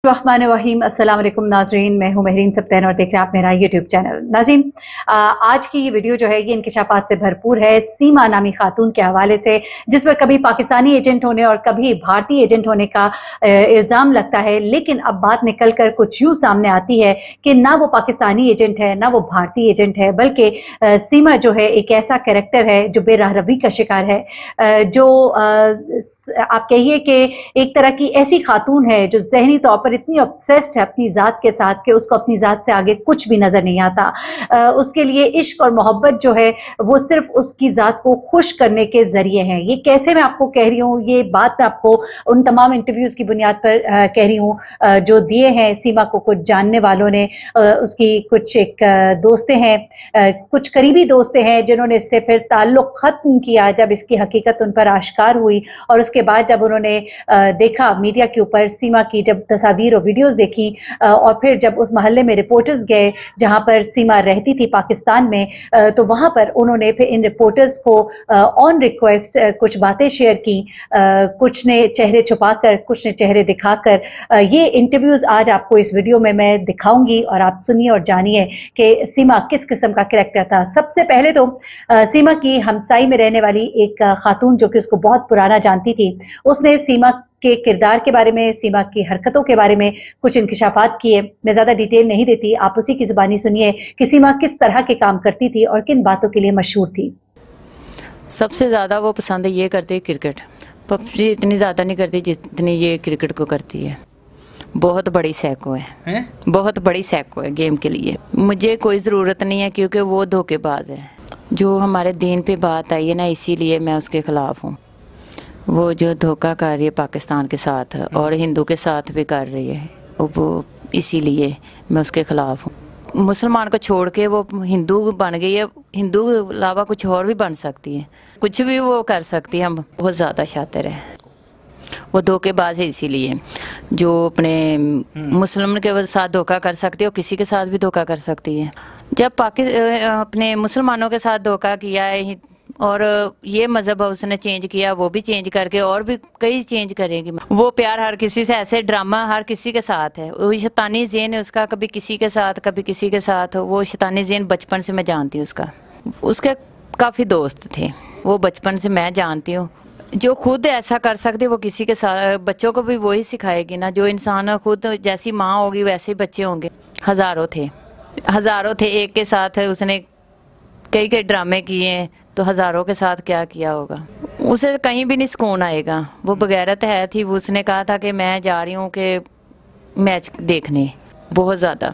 रहमानिर्रहीम। अस्सलाम वालेकुम नाजरीन, मैं हूं महरीन सप्तैन और देख रहे हैं आप मेरा यूट्यूब चैनल। नाज़रीन, आज की ये वीडियो जो है ये इंकिशाफात से भरपूर है सीमा नामी खातून के हवाले से, जिस पर कभी पाकिस्तानी एजेंट होने और कभी भारतीय एजेंट होने का इल्ज़ाम लगता है, लेकिन अब बात निकल कर कुछ यूँ सामने आती है कि ना वो पाकिस्तानी एजेंट है ना वो भारतीय एजेंट है, बल्कि सीमा जो है एक ऐसा कैरेक्टर है जो बेराहरवी का शिकार है, जो आप कहिए कि एक तरह की ऐसी खातून है जो ज़हनी तौर पर इतनी ऑब्सेस्ड है अपनी ज़ात के साथ कि उसको अपनी ज़ात से आगे कुछ भी नज़र नहीं आता। उसके लिए इश्क और मोहब्बत जो है वो सिर्फ उसकी ज़ात को खुश करने के ज़रिए है। ये कैसे मैं आपको कह रही हूँ, ये बात मैं आपको उन तमाम इंटरव्यूज़ की बुनियाद पर कह रही हूँ जो दिए हैं सीमा को कुछ जानने वालों ने। उसकी कुछ एक दोस्तें हैं, कुछ करीबी दोस्तें हैं जिन्होंने इससे फिर ताल्लुक़ ख़त्म किया जब इसकी हकीकत उन पर आश्कार हुई, और उसके बाद जब उन्होंने देखा मीडिया के ऊपर सीमा की जब तस्वीर और वीडियोस देखी, और फिर जब उस मोहल्ले में रिपोर्टर्स गए जहां पर सीमा रहती थी पाकिस्तान में, तो वहां पर उन्होंने फिर इन रिपोर्टर्स को ऑन रिक्वेस्ट कुछ बातें शेयर की। कुछ ने चेहरे छुपाकर, कुछ ने चेहरे दिखाकर। ये इंटरव्यूज आज आपको इस वीडियो में मैं दिखाऊंगी और आप सुनिए और जानिए कि सीमा किस किस्म का कैरेक्टर था। सबसे पहले तो सीमा की हमसाई में रहने वाली एक खातून जो कि उसको बहुत पुराना जानती थी, उसने सीमा के किरदार के बारे में, सीमा की हरकतों के बारे में कुछ इंकिशाफात किए। मैं ज्यादा डिटेल नहीं देती, आप उसी की जुबानी सुनिए कि सीमा किस तरह के काम करती थी और किन बातों के लिए मशहूर थी। सबसे ज्यादा वो पसंद ये करती है क्रिकेट। पबजी इतनी ज्यादा नहीं करती जितनी ये क्रिकेट को करती है। बहुत बड़ी सैको है? बहुत बड़ी सैको है गेम के लिए। मुझे कोई ज़रूरत नहीं है क्योंकि वो धोखेबाज है। जो हमारे दीन पे बात आई है ना, इसीलिए मैं उसके ख़िलाफ़ हूँ। वो जो धोखा कर रही है पाकिस्तान के साथ और हिंदू के साथ भी कर रही है, वो इसीलिए मैं उसके ख़िलाफ़ हूँ। मुसलमान को छोड़ के वो हिंदू बन गई है। हिंदू के अलावा कुछ और भी बन सकती है, कुछ भी वो कर सकती है। हम बहुत ज़्यादा शातिर है। वो धोखेबाज है, इसीलिए जो अपने मुस्लिम के साथ धोखा कर सकती है वो किसी के साथ भी धोखा कर सकती है। जब अपने मुसलमानों के साथ धोखा किया है और ये मज़हब उसने चेंज किया, वो भी चेंज करके और भी कई चेंज करेगी। वो प्यार हर किसी से, ऐसे ड्रामा हर किसी के साथ है। वो शैतानी ज़हन है उसका, कभी किसी के साथ कभी किसी के साथ। वो शैतानी ज़हन बचपन से मैं जानती हूँ उसका। उसके काफ़ी दोस्त थे, वो बचपन से मैं जानती हूँ। जो खुद ऐसा कर सकती वो किसी के साथ, बच्चों को भी वही सिखाएगी ना। जो इंसान खुद जैसी माँ होगी वैसे ही बच्चे होंगे। हज़ारों थे एक के साथ उसने कई कई ड्रामे किए हैं, तो हज़ारों के साथ क्या किया होगा। उसे कहीं भी नहीं सुकून आएगा। वो बगैरत है थी। उसने कहा था कि मैं जा रही हूँ कि मैच देखने, बहुत ज़्यादा।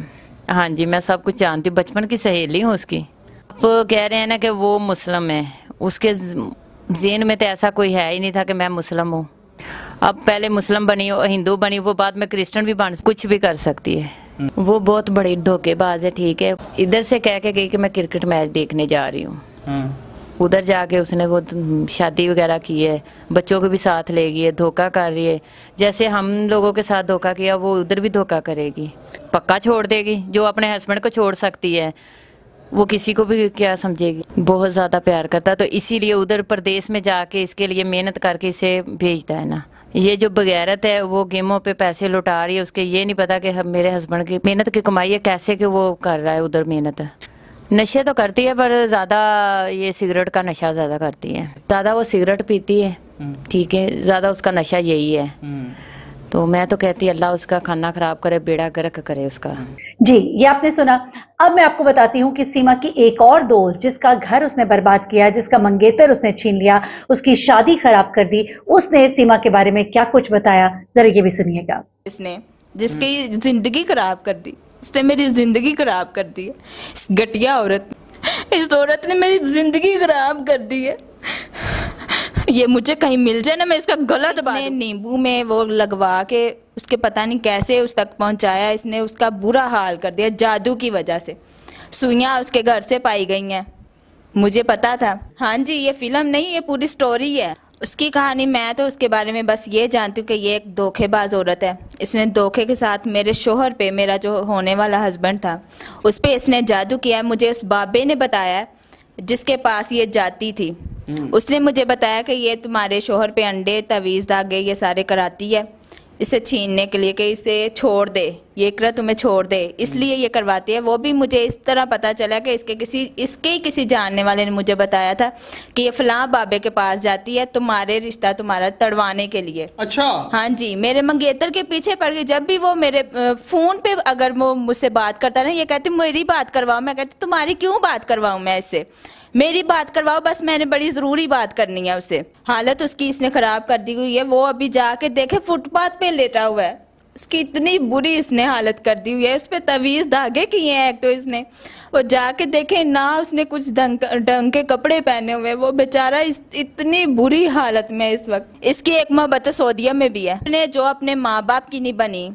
हाँ जी, मैं सब कुछ जानती हूँ, बचपन की सहेली हूँ उसकी। आप कह रहे हैं ना कि वो मुस्लिम है, उसके ज़हन में तो ऐसा कोई है ही नहीं था कि मैं मुस्लिम हूँ। अब पहले मुस्लिम बनी, हिंदू बनी, वो बाद में क्रिश्चियन भी बन, कुछ भी कर सकती है। वो बहुत बड़ी धोखेबाज है, ठीक है। इधर से कह के गई कि मैं क्रिकेट मैच देखने जा रही हूँ, उधर जाके उसने वो शादी वगैरह की है, बच्चों को भी साथ ले गई है, धोखा कर रही है। जैसे हम लोगों के साथ धोखा किया वो उधर भी धोखा करेगी, पक्का छोड़ देगी। जो अपने हस्बैंड को छोड़ सकती है वो किसी को भी क्या समझेगी। बहुत ज़्यादा प्यार करता, तो इसीलिए उधर प्रदेश में जाके इसके लिए मेहनत करके इसे भेजता है ना। ये जो बगैरत है वो गेमों पे पैसे लुटा रही है, उसके ये नहीं पता कि मेरे हस्बैंड की मेहनत की कमाई है, कैसे कि वो कर रहा है उधर मेहनत। नशे तो करती है पर ज़्यादा ये सिगरेट का नशा ज़्यादा करती है। ज़्यादा वो सिगरेट पीती है, ठीक है, ज़्यादा उसका नशा यही है। तो मैं तो कहती अल्लाह उसका खाना खराब करे, बेड़ा गर्क करे उसका। जी, ये आपने सुना। अब मैं आपको बताती हूँ कि सीमा की एक और दोस्त जिसका घर उसने बर्बाद किया, जिसका मंगेतर उसने छीन लिया, उसकी शादी खराब कर दी, उसने सीमा के बारे में क्या कुछ बताया, जरा ये भी सुनिएगा। इसने जिसकी जिंदगी खराब कर दी, इसने मेरी जिंदगी खराब कर दी है। इस घटिया औरत, इस औरत ने मेरी जिंदगी खराब कर दी है। ये मुझे कहीं मिल जाए ना, मैं इसका गला दबा दूं। नींबू में वो लगवा के उसके पता नहीं कैसे उस तक पहुंचाया। इसने उसका बुरा हाल कर दिया जादू की वजह से। सुइयां उसके घर से पाई गई हैं, मुझे पता था। हाँ जी, ये फिल्म नहीं, ये पूरी स्टोरी है उसकी कहानी। मैं तो उसके बारे में बस ये जानती हूँ कि ये एक धोखेबाज औरत है। इसने धोखे के साथ मेरे शोहर पे, मेरा जो होने वाला हस्बैंड था, उस पर इसने जादू किया है। मुझे उस बाबे ने बताया जिसके पास ये जाती थी, उसने मुझे बताया कि ये तुम्हारे शोहर पे अंडे, तवीज़, धागे ये सारे कराती है। इसे छीनने के लिए कि इसे छोड़ दे, ये इकरा तुम्हें छोड़ दे, इसलिए ये करवाती है। वो भी मुझे इस तरह पता चला कि इसके ही किसी जानने वाले ने मुझे बताया था कि ये फलां बाबे के पास जाती है तुम्हारे रिश्ता तुम्हारा तड़वाने के लिए। अच्छा। हाँ जी, मेरे मंगेतर के पीछे पड़ गई। जब भी वो मेरे फोन पे अगर वो मुझसे बात करता ना, ये कहती मेरी बात करवाओ। मैं कहती तुम्हारी क्यों बात करवाऊं मैं इससे, मेरी बात करवाओ बस, मैंने बड़ी जरूरी बात करनी है उससे। हालत उसकी इसने खराब कर दी हुई है। वो अभी जाके देखे फुटपाथ पे लेटा हुआ है, उसकी इतनी बुरी इसने हालत कर दी हुई है। उस पर तवीज़ धागे किए हैं एक तो इसने, वो जाके देखे ना उसने कुछ ढंग के कपड़े पहने हुए। वो बेचारा इतनी बुरी हालत में इस वक्त। इसकी एक मोहब्बत सऊदीया में भी है। अपने जो अपने माँ बाप की नहीं बनी,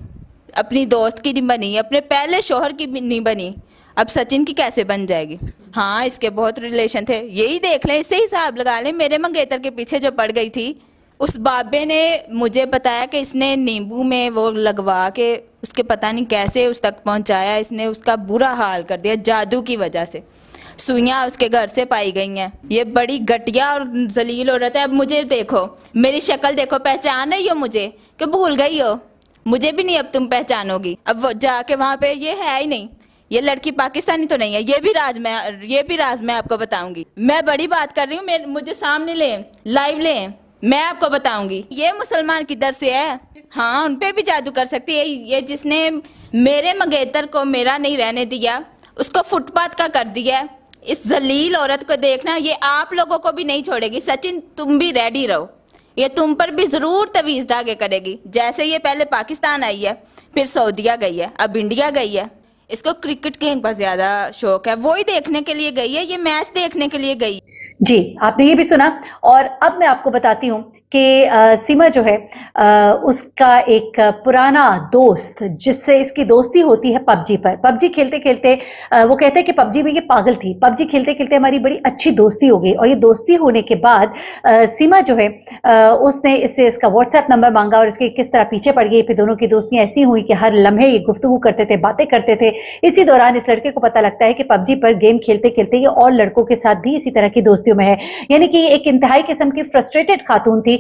अपनी दोस्त की नहीं बनी, अपने पहले शोहर की भी नहीं बनी, अब सचिन की कैसे बन जाएगी। हाँ, इसके बहुत रिलेशन थे, यही देख लें, इससे हिसाब लगा लें। मेरे मंगेतर के पीछे जो पड़ गई थी, उस बाबे ने मुझे बताया कि इसने नींबू में वो लगवा के उसके पता नहीं कैसे उस तक पहुंचाया। इसने उसका बुरा हाल कर दिया जादू की वजह से। सुइयां उसके घर से पाई गई हैं। ये बड़ी घटिया और जलील औरत है। अब मुझे देखो, मेरी शक्ल देखो, पहचान रही हो मुझे कि भूल गई हो? मुझे भी नहीं अब तुम पहचानोगी। अब वो जाके वहां पे, ये है ही नहीं, ये लड़की पाकिस्तानी तो नहीं है, ये भी राज मैं आपको बताऊंगी। मैं बड़ी बात कर रही हूँ, मुझे सामने ले, लाइव ले, मैं आपको बताऊंगी। ये मुसलमान किधर से है? हाँ, उन पे भी जादू कर सकती है। ये जिसने मेरे मंगेतर को मेरा नहीं रहने दिया, उसको फुटपाथ का कर दिया। इस जलील औरत को देखना, ये आप लोगों को भी नहीं छोड़ेगी। सचिन, तुम भी रेडी रहो, ये तुम पर भी जरूर तवीज़ धागे करेगी। जैसे ये पहले पाकिस्तान आई है, फिर सऊदीया गई है, अब इंडिया गई है। इसको क्रिकेट के बहुत ज्यादा शौक है, वो ही देखने के लिए गई है, ये मैच देखने के लिए गई। जी, आपने ये भी सुना। और अब मैं आपको बताती हूँ कि सीमा जो है उसका एक पुराना दोस्त, जिससे इसकी दोस्ती होती है पबजी पर। पबजी खेलते खेलते वो कहते हैं कि पबजी में ये पागल थी, पबजी खेलते खेलते हमारी बड़ी अच्छी दोस्ती हो गई। और ये दोस्ती होने के बाद सीमा जो है उसने इससे इसका व्हाट्सएप नंबर मांगा और इसके किस तरह पीछे पड़ गई। फिर दोनों की दोस्तियां ऐसी हुई कि हर लम्हे ये गुफ्तगू करते थे, बातें करते थे। इसी दौरान इस लड़के को पता लगता है कि पबजी पर गेम खेलते खेलते ये और लड़कों के साथ भी इसी तरह की दोस्तियों में है। यानी कि एक इंतहाई किस्म की फ्रस्ट्रेटेड खातून थी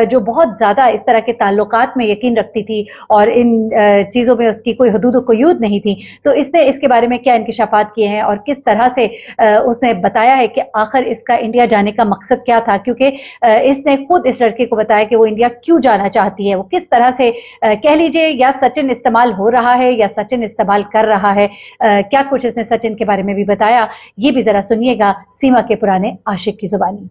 जो बहुत ज्यादा इस तरह के ताल्लुकात में यकीन रखती थी और इन चीजों में उसकी कोई हदूद क़यूद नहीं थी। तो इसने इसके बारे में क्या इंकिशाफात किए हैं और किस तरह से उसने बताया है कि आखिर इसका इंडिया जाने का मकसद क्या था, क्योंकि इसने खुद इस लड़के को बताया कि वो इंडिया क्यों जाना चाहती है। वो किस तरह से कह लीजिए या सचिन इस्तेमाल हो रहा है या सचिन इस्तेमाल कर रहा है, क्या कुछ इसने सचिन के बारे में भी बताया, ये भी जरा सुनिएगा सीमा के पुराने आशिक की जुबानी।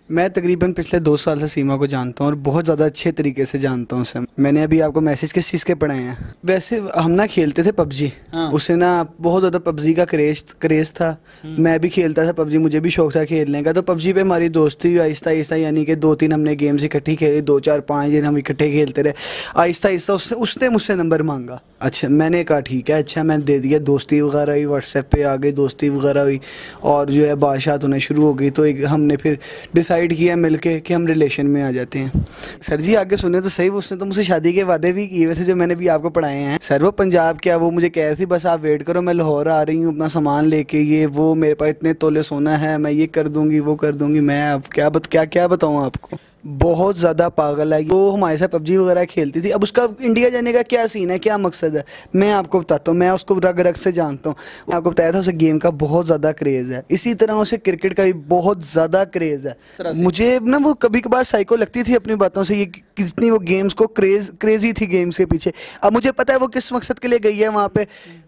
मैं तकरीबन पिछले 2 साल से सीमा को जानता हूँ और बहुत ज़्यादा अच्छे तरीके से जानता हूँ उसे। मैंने अभी आपको मैसेज किस चीज़ के पढ़ाए हैं। वैसे हम ना खेलते थे पबजी, उसे ना बहुत ज़्यादा पबजी का क्रेज़ था। मैं भी खेलता था पबजी, मुझे भी शौक था खेलने का। तो पबजी पे हमारी दोस्ती हुई आहिस्ता आहिस्ता, यानी कि 2-3 हमने गेम्स इकट्ठी खेले, 2-4-5 दिन हम इकट्ठे खेलते रहे। आहिस्ता आहिस्ता उसने मुझसे नंबर मांगा। अच्छा, मैंने कहा ठीक है, अच्छा मैंने दे दिया। दोस्ती वगैरह हुई, व्हाट्सएप पे आ गई, दोस्ती वगैरह हुई और जो है बातचीत होना शुरू हो गई। तो हमने फिर डिसाइड किया मिलके कि हम रिलेशन में आ जाते हैं। सर जी आगे सुने तो सही, उसने तो मुझसे शादी के वादे भी किए वैसे, जो मैंने भी आपको पढ़ाए हैं। सर वो पंजाब क्या, वो मुझे कह रही थी बस आप वेट करो, मैं लाहौर आ रही हूँ अपना सामान लेके, ये वो मेरे पास इतने तोले सोना है, मैं ये कर दूंगी वो कर दूंगी। मैं अब क्या बताऊँ आपको, बहुत ज़्यादा पागल है वो। हमारे साथ पबजी वगैरह खेलती थी। अब उसका इंडिया जाने का क्या सीन है, क्या मकसद है, मैं आपको बताता हूँ। मैं उसको रग रग से जानता हूँ। आपको बताया था उसे गेम का बहुत ज़्यादा क्रेज़ है, इसी तरह उसे क्रिकेट का भी बहुत ज़्यादा क्रेज़ है। मुझे ना वो कभी कभार साइको लगती थी अपनी बातों से, ये कितनी वो गेम्स को क्रेजी थी गेम्स के पीछे। अब मुझे पता है वो किस मकसद के लिए गई है वहाँ पे।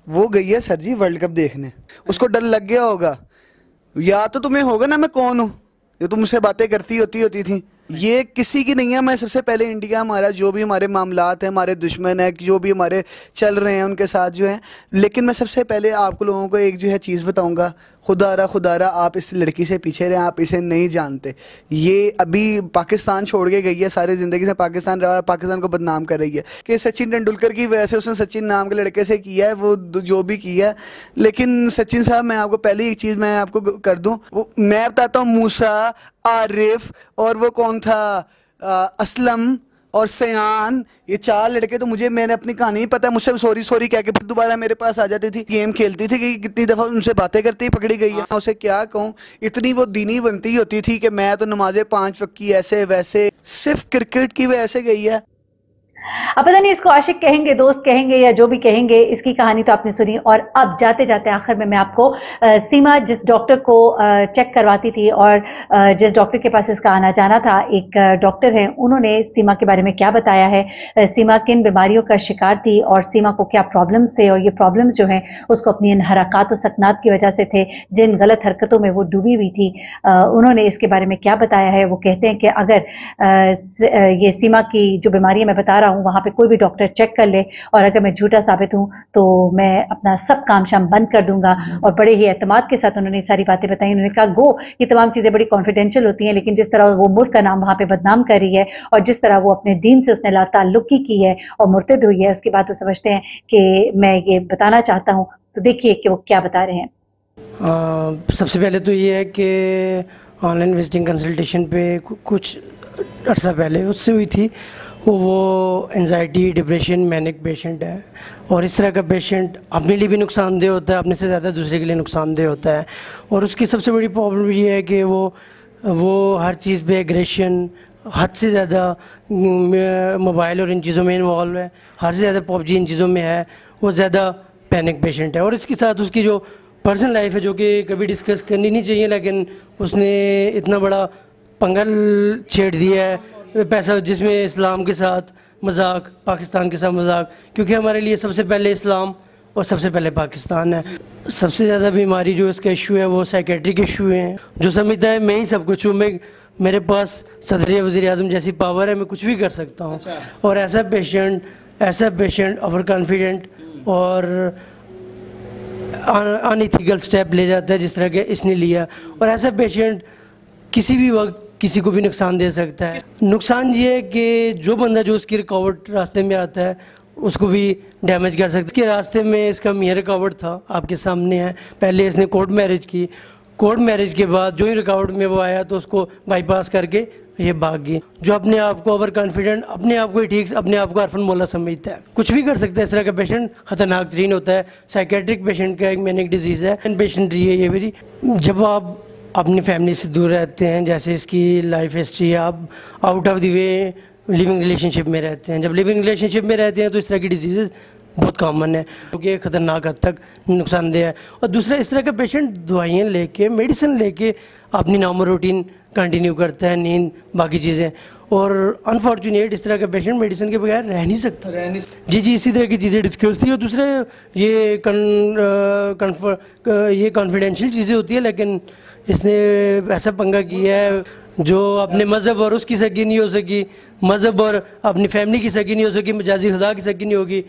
वो गई है सर जी वर्ल्ड कप देखने। उसको डर लग गया होगा, या तो तुम्हें होगा ना मैं कौन हूँ, जो तुम मुझसे बातें करती होती थी। ये किसी की नहीं है। मैं सबसे पहले इंडिया, हमारा जो भी हमारे मामलात हैं, हमारे दुश्मन है, जो भी हमारे चल रहे हैं उनके साथ जो है। लेकिन मैं सबसे पहले आप लोगों को एक जो है चीज़ बताऊंगा, खुदारा आप इस लड़की से पीछे रहें, आप इसे नहीं जानते। ये अभी पाकिस्तान छोड़ के गई है, सारी ज़िंदगी से पाकिस्तान रहा, पाकिस्तान को बदनाम कर रही है कि सचिन तेंदुलकर की वजह से उसने सचिन नाम के लड़के से किया है वो जो भी किया है। लेकिन सचिन साहब, मैं आपको पहले एक चीज़ मैं आपको कर दूँ, मैं बताता हूँ, मूसा, आरिफ और वो कौन था, असलम और सयान, ये 4 लड़के तो मैंने अपनी कहानी ही पता है। मुझसे सॉरी कह के फिर दोबारा मेरे पास आ जाती थी। गेम खेलती थी कि कितनी दफ़ा उनसे बातें करती पकड़ी गई है। उसे क्या कहूँ, इतनी वो दीनी बनती होती थी कि मैं तो नमाजें 5 वक्त की ऐसे वैसे, सिर्फ क्रिकेट की वजह से गई है। अब पता नहीं इसको आशिक कहेंगे, दोस्त कहेंगे या जो भी कहेंगे, इसकी कहानी तो आपने सुनी। और अब जाते जाते आखिर में मैं आपको सीमा जिस डॉक्टर को चेक करवाती थी और जिस डॉक्टर के पास इसका आना जाना था, एक डॉक्टर हैं, उन्होंने सीमा के बारे में क्या बताया है, सीमा किन बीमारियों का शिकार थी और सीमा को क्या प्रॉब्लम्स थे, और ये प्रॉब्लम्स जो हैं उसको अपनी इन हरकत और सकनात की वजह से थे, जिन गलत हरकतों में वो डूबी हुई थी। उन्होंने इसके बारे में क्या बताया है। वो कहते हैं कि अगर ये सीमा की जो बीमारियां मैं बता रहा हूं वहां पे कोई भी डॉक्टर चेक कर ले और अगर मैं झूठा साबित हूं तो मैं अपना सब काम शाम बंद कर दूंगा। और बड़े ही एतमाद के साथ उन्होंने सारी बातें बताई। उन्होंने कहा गो ये तमाम चीजें बड़ी कॉन्फिडेंशियल होती हैं, लेकिन जिस तरह वो मुल्क का नाम वहां पे बदनाम कर रही है और जिस तरह वो अपने दीन से उसने लाताल्लुकी की है और मुर्तद हुई है, उसके बाद तो समझते हैं कि मैं ये बताना चाहता हूं। तो देखिए कि वो क्या बता रहे हैं। सबसे पहले तो ये है कि ऑनलाइन विजिटिंग कंसल्टेशन पे कुछ अर्सा पहले उससे हुई थी। वो एंजाइटी, डिप्रेशन, मैनिक पेशेंट है और इस तरह का पेशेंट अपने लिए भी नुकसानदेह होता है, अपने से ज़्यादा दूसरे के लिए नुकसानदेह होता है। और उसकी सबसे बड़ी प्रॉब्लम ये है कि वो हर चीज़ पे एग्रेशन, हद से ज़्यादा मोबाइल और इन चीज़ों में इन्वॉल्व है, हद से ज़्यादा पबजी इन चीज़ों में है, वो ज़्यादा पैनिक पेशेंट है। और इसके साथ उसकी जो पर्सनल लाइफ है जो कि कभी डिस्कस करनी नहीं चाहिए, लेकिन उसने इतना बड़ा पंगल छेड़ दिया है पैसा, जिसमें इस्लाम के साथ मजाक, पाकिस्तान के साथ मजाक, क्योंकि हमारे लिए सबसे पहले इस्लाम और सबसे पहले पाकिस्तान है। सबसे ज़्यादा बीमारी जो इसका इशू है वो साइकेट्रिक इशू है। जो समझता है मैं ही सब कुछ हूँ, मेरे पास सदर या वज़ीर आज़म जैसी पावर है, मैं कुछ भी कर सकता हूँ। और ऐसा पेशेंट ओवर कॉन्फिडेंट और अनइथिकल स्टेप ले जाता है जिस तरह के इसने लिया। और ऐसा पेशेंट किसी भी वक्त किसी को भी नुकसान दे सकता है। नुकसान ये है कि जो बंदा जो उसकी रुकावट रास्ते में आता है उसको भी डैमेज कर सकता है। इसके रास्ते में इसका मियाँ रुकावट था, आपके सामने है। पहले इसने कोर्ट मैरिज की, कोर्ट मैरिज के बाद जो ही रुकावट में वो आया तो उसको बाईपास करके ये भाग गई। जो अपने आप को ओवर कॉन्फिडेंट, अपने आप को ही ठीक, अपने आप को अरफन मौला समझता है, कुछ भी कर सकता है। इस तरह का पेशेंट खतरनाक तरीन होता है। साइकेट्रिक पेशेंट का एक मैनिक डिजीज़ है, पेशेंट रही है ये मेरी। जब आप अपनी फैमिली से दूर रहते हैं, जैसे इसकी लाइफ हिस्ट्री है, आप out of the way living relationship में रहते हैं। जब लिविंग रिलेशनशिप में रहते हैं तो इस तरह की डिजीज़ बहुत कॉमन है, क्योंकि ख़तरनाक हद तक नुकसानदेह है। और दूसरा, इस तरह का पेशेंट दवाइयाँ लेके, मेडिसिन लेके अपनी नॉर्मल रूटीन कंटिन्यू करता है, नींद, बाकी चीज़ें। और अनफॉर्चुनेट इस तरह का पेशेंट मेडिसिन के बगैर रह नहीं सकता। जी, इसी तरह की चीज़ें डिस्कस थी। और दूसरे ये कॉन्फिडेंशियल चीज़ें होती है, लेकिन इसने ऐसा पंगा किया है जो अपने मज़हब और उसकी सगी नहीं हो सकी, मज़हब और अपनी फैमिली की सगी नहीं हो सकी, मजाजी खुदा की सगी नहीं होगी,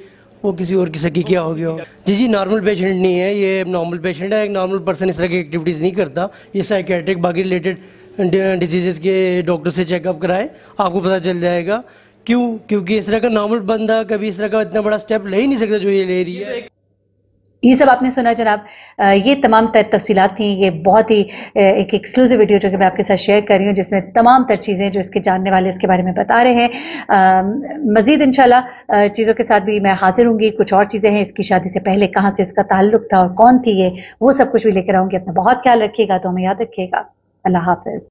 वो किसी और की सगी क्या होगी। जी, नॉर्मल पेशेंट नहीं है ये, नॉर्मल पेशेंट है। एक नॉर्मल पर्सन इस तरह की एक्टिविटीज़ नहीं करता। ये साइकेट्रिक बाकी रिलेटेड डिजीज़ के डॉक्टर से चेकअप कराएं, आपको पता चल जाएगा क्यों। क्योंकि इस तरह का नॉर्मल बंदा कभी इस तरह का इतना बड़ा स्टेप ले ही नहीं सकता जो ये ले रही है। ये सब आपने सुना जनाब। ये तमाम तर तफसीलात थी। ये बहुत ही एक एक्सक्लूसिव वीडियो जो कि मैं आपके साथ शेयर कर रही हूँ, जिसमें तमाम तर चीज़ें जो इसके जानने वाले इसके बारे में बता रहे हैं। मज़ीद इंशाल्लाह चीज़ों के साथ भी मैं हाजिर होंगी। कुछ और चीज़ें हैं, इसकी शादी से पहले कहाँ से इसका ताल्लुक था और कौन थी ये, वो सब कुछ भी लेकर आऊँगी। अपना बहुत ख्याल रखिएगा, तो हमें याद रखिएगा। अल्लाह हाफ़िज़।